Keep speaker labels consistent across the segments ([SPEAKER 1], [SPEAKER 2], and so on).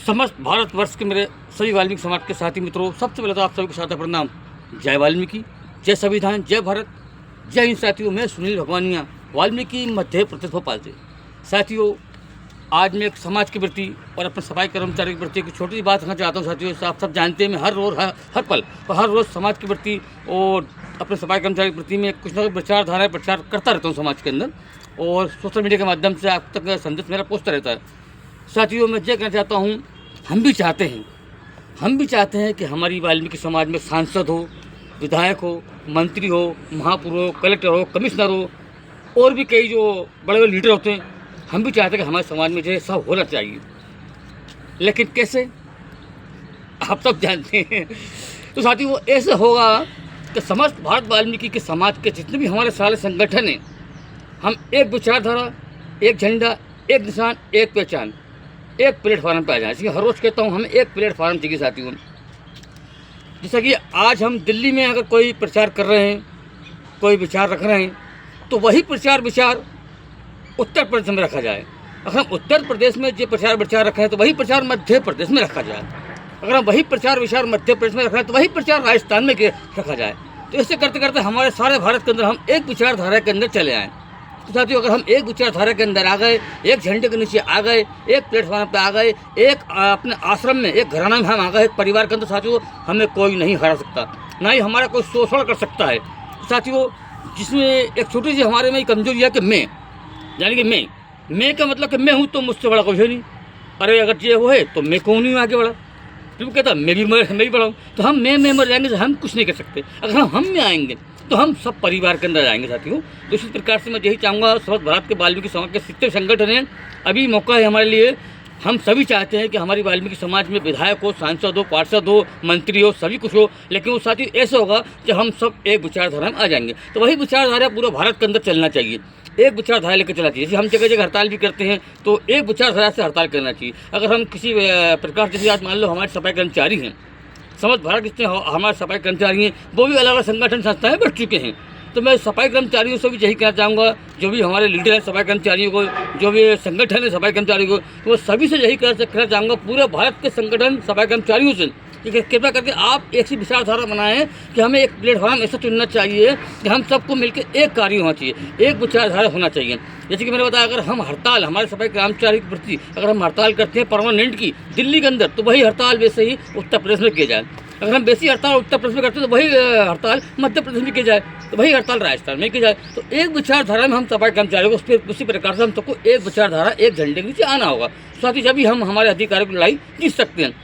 [SPEAKER 1] समस्त भारतवर्ष के मेरे सभी वाल्मीकि समाज के साथी मित्रों, सबसे पहले तो आप सभी को सादर प्रणाम। जय वाल्मीकि, जय संविधान, जय भारत, जय हिंद। साथियों, मैं सुनील भगवानिया, वाल्मीकि मध्य प्रदेश भोपाल से। साथियों, आज मैं एक समाज के प्रति और अपने सफाई कर्मचारी के प्रति एक छोटी सी बात कहना चाहता हूँ। साथियों, आप सब जानते हैं मैं हर रोज़ समाज के प्रति और अपने सफाई कर्मचारी के प्रति मैं कुछ ना कुछ विचारधारा प्रचार करता रहता हूँ समाज के अंदर, और सोशल मीडिया के माध्यम से आप तक संदेश मेरा पहुँचता रहता है। साथियों, मैं ये कहना चाहता हूँ, हम भी चाहते हैं कि हमारी वाल्मीकि समाज में सांसद हो, विधायक हो, मंत्री हो, महापौर हो, कलेक्टर हो, कमिश्नर हो, और भी कई जो बड़े बड़े लीडर होते हैं, हम भी चाहते हैं कि हमारे समाज में जो है सब होना चाहिए। लेकिन कैसे, आप सब जानते हैं। तो साथियों, वो ऐसे होगा कि समस्त भारत वाल्मीकि के समाज के जितने भी हमारे सारे संगठन हैं, हम एक विचारधारा, एक झंडा, एक निशान, एक पहचान, एक प्लेटफार्म पे आ जाए। इसलिए हर रोज़ कहता हूँ हमें एक प्लेटफार्म चाहिए। साथियों, जैसा कि आज हम दिल्ली में अगर कोई प्रचार कर रहे हैं, कोई विचार रख रहे हैं, तो वही प्रचार विचार उत्तर प्रदेश में रखा जाए। अगर हम उत्तर प्रदेश में जो प्रचार विचार रखे हैं, तो वही प्रचार मध्य प्रदेश में रखा जाए। अगर हम वही प्रचार विचार मध्य प्रदेश में रख रहे हैं, तो वही प्रचार राजस्थान में रखा जाए। तो ऐसे करते करते हमारे सारे भारत के अंदर हम एक विचारधारा के अंदर चले आएँ। तो साथियों, अगर हम एक विचारधारा के अंदर आ गए, एक झंडे के नीचे आ गए, एक प्लेटफॉर्म पे आ गए, एक अपने आश्रम में, एक घराना में हम आ गए, एक परिवार के अंदर, साथियों हमें कोई नहीं हरा सकता, ना ही हमारा कोई शोषण कर सकता है। तो साथियों, जिसमें एक छोटी सी हमारे में कमजोरी है कि मैं, यानी कि मैं का मतलब कि मैं हूँ तो मुझसे बड़ा कोई है नहीं। अरे अगर ये वो है तो मैं कौन नहीं आगे बढ़ा, क्योंकि कहता मैं भी बड़ा हूँ। तो हम मैं मर जाएंगे तो हम कुछ नहीं कर सकते। अगर हम में आएंगे तो हम सब परिवार के अंदर आएंगे। साथियों, तो इसी प्रकार से मैं यही चाहूँगा, समस्त भारत के वाल्मीकि समाज के जितने संगठन हैं, अभी मौका है हमारे लिए। हम सभी चाहते हैं कि हमारी वाल्मीकि समाज में विधायक हो, सांसद हो, पार्षद हो, मंत्री हो, सभी कुछ हो। लेकिन वो साथियों ऐसा होगा कि हम सब एक विचारधारा में आ जाएंगे। तो वही विचारधारा पूरे भारत के अंदर चलना चाहिए, एक विचारधारा लेकर चलना चाहिए। जैसे हम जगह जगह हड़ताल भी करते हैं, तो एक विचारधारा से हड़ताल करना चाहिए। अगर हम किसी प्रकार से, आज मान लो हमारे सफाई कर्मचारी हैं, समस्त भारत जितने हमारे सफाई कर्मचारी हैं, वो भी अलग अलग संगठन संस्थाएं बढ़ चुके हैं। तो मैं सफाई कर्मचारियों से भी यही कहना चाहूँगा, जो भी हमारे लीडर हैं सफाई कर्मचारियों को, जो भी संगठन है सफाई कर्मचारियों को, तो वो सभी से यही कहना चाहूँगा, पूरे भारत के संगठन सफाई कर्मचारियों से, कि कृपया करके आप एक सी विचारधारा बनाएं कि हमें एक प्लेटफॉर्म ऐसा चुनना चाहिए कि हम सबको मिलकर एक कार्य होना चाहिए, एक विचारधारा होना चाहिए। जैसे कि मैंने बताया, अगर हम हड़ताल, हमारे सफाई कर्मचारी के प्रति अगर हम हड़ताल करते हैं परमानेंट की दिल्ली के अंदर, तो वही हड़ताल वैसे ही उत्तर प्रदेश में किया जाए। अगर हम वैसी हड़ताल उत्तर प्रदेश में करते हैं, तो वही हड़ताल मध्य प्रदेश में की जाए, तो वही हड़ताल राजस्थान में की जाए। तो एक विचारधारा में हम सफाई कर्मचारियों को उसी प्रकार से हम सबको एक विचारधारा, एक झंडे के नीचे आना होगा। साथ ही जब हम हमारे अधिकारों की लड़ाई जीत सकते हैं।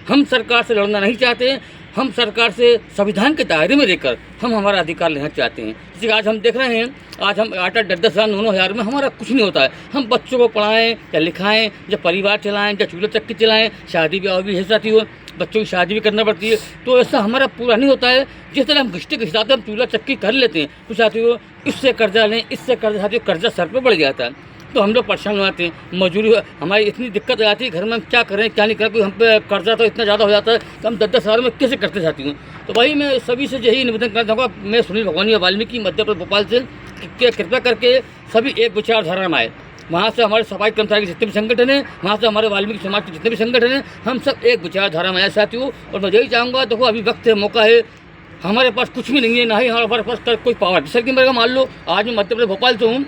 [SPEAKER 1] हम सरकार से लड़ना नहीं चाहते हैं, हम सरकार से संविधान के दायरे में रहकर हम हमारा अधिकार लेना चाहते हैं। जैसे आज हम देख रहे हैं, आज हम 8-10 हज़ार 9 हज़ार में हमारा कुछ नहीं होता है। हम बच्चों को पढ़ाएं या लिखाएं, या परिवार चलाएं, या चूल्हा चक्की चलाएं, शादी ब्याह भी है साथियों, बच्चों की शादी भी करना पड़ती है। तो ऐसा हमारा पूरा नहीं होता है। जिस तरह हम घिसते घिसाते हम चूल्हा चक्की कर लेते हैं, तो साथियों इससे कर्जा लें, इससे कर्जा, साथियों कर्जा सर पर बढ़ जाता है। तो हम लोग परेशान हो जाते हैं, मजबूरी हमारी इतनी दिक्कत आ जाती है घर में, हम क्या करें क्या नहीं करें, कोई हम पे कर्जा तो इतना ज़्यादा हो जाता है कि हम 10-10 हज़ार में कैसे करते जाती हूँ। तो भाई मैं सभी से यही निवेदन करना चाहूँगा, मैं सुनील भगवानिया, वाल्मीकि मध्य प्रदेश भोपाल से, कि कृपया करके सभी एक विचारधारा में आए। वहाँ से हमारे सफाई कर्मचारी के जितने भी संगठन हैं, वहाँ से हमारे वाल्मीकि समाज के जितने भी संगठन हैं, हम सब एक विचारधारा में आए साथियों। और मैं यही चाहूँगा, देखो अभी वक्त है, मौका है, हमारे पास कुछ भी नहीं है, ना ही हमारे पास कोई पावर। जैसे कि मेरा मान लो आज मैं मध्य प्रदेश भोपाल से हूँ,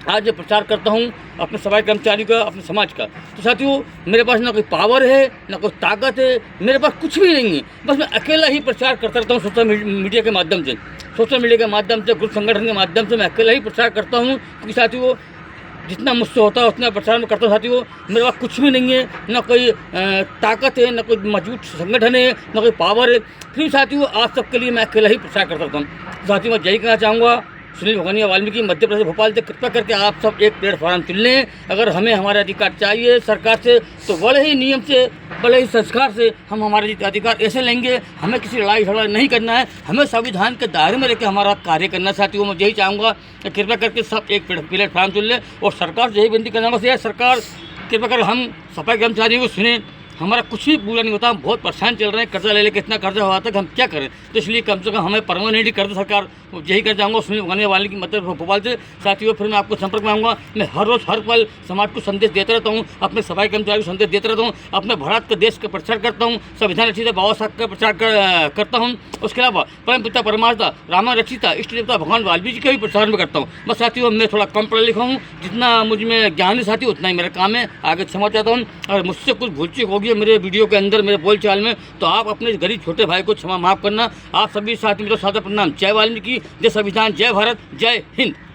[SPEAKER 1] आज मैं प्रचार करता हूँ अपने सफाई कर्मचारी का, अपने समाज का। तो साथियों मेरे पास ना कोई पावर है, ना कोई ताकत है, मेरे पास कुछ भी नहीं है। बस मैं अकेला ही प्रचार करता रहता हूँ सोशल मीडिया के माध्यम से, ग्रुप संगठन के माध्यम से मैं अकेला ही प्रचार करता हूँ। क्योंकि साथियों जितना मुझसे होता है उतना प्रचार में करता हूँ। साथियों मेरे पास कुछ भी नहीं है, ना कोई ताकत है, ना कोई मजबूत संगठन है, ना कोई पावर है। फिर साथियों आप सबके लिए मैं अकेला ही प्रचार करता रहता हूँ। साथियों मैं यही कहना चाहूँगा, सुनील भगवानिया, वाल्मीकि मध्य प्रदेश भोपाल से, कृपया करके आप सब एक प्लेटफॉर्म चुन लें। अगर हमें हमारे अधिकार चाहिए सरकार से, तो बड़े ही नियम से, बड़े ही संस्कार से हम हमारे अधिकार ऐसे लेंगे। हमें किसी लड़ाई झगड़ा नहीं करना है, हमें संविधान के दायरे में रहकर हमारा कार्य करना। साथियों मैं यही चाहूँगा कि कृपया करके सब एक प्लेटफॉर्म चुन लें। और सरकार से यही विनती करना, बस यह सरकार कृपया कर हम सफाई कर्मचारियों को सुने, हमारा कुछ भी पूरा नहीं होता, हम बहुत परेशान चल रहे हैं, कर्जा ले लेके इतना कर्जा हुआ था कि हम क्या करें। तो इसलिए कम से कम हमें परमानेंट कर दे सरकार, यही कर जाऊँगा सुनील भगवान वाल्मीकि मतलब भोपाल से। साथियों फिर मैं आपको संपर्क में आऊँगा। मैं हर रोज़ हर पल समाज को संदेश देता रहता हूँ, अपने सफाई कर्मचारी को संदेश देता रहता हूँ, अपने भारत के देश का प्रचार करता हूँ, संविधान रचिता बाबा साहब का प्रचार करता हूँ। उसके अलावा परम पिता परमात्मा रामायण रचिता इष्ट देवता भगवान वाल्मीकि का भी प्रचार में करता हूँ। बस साथियों मैं थोड़ा कम पढ़ा लिखा हूँ, जितना मुझ में ज्ञान है साथियों उतना ही मेरा काम है। आगे क्षमा चाहता हूँ, और मुझसे कुछ भूल चूक होगी मेरे वीडियो के अंदर, मेरे बोलचाल में, तो आप अपने गरीब छोटे भाई को क्षमा माफ़ करना। आप सभी साथी मेरा सादर प्रणाम। जय वाल्मीकि, जय संविधान, जय भारत, जय हिंद।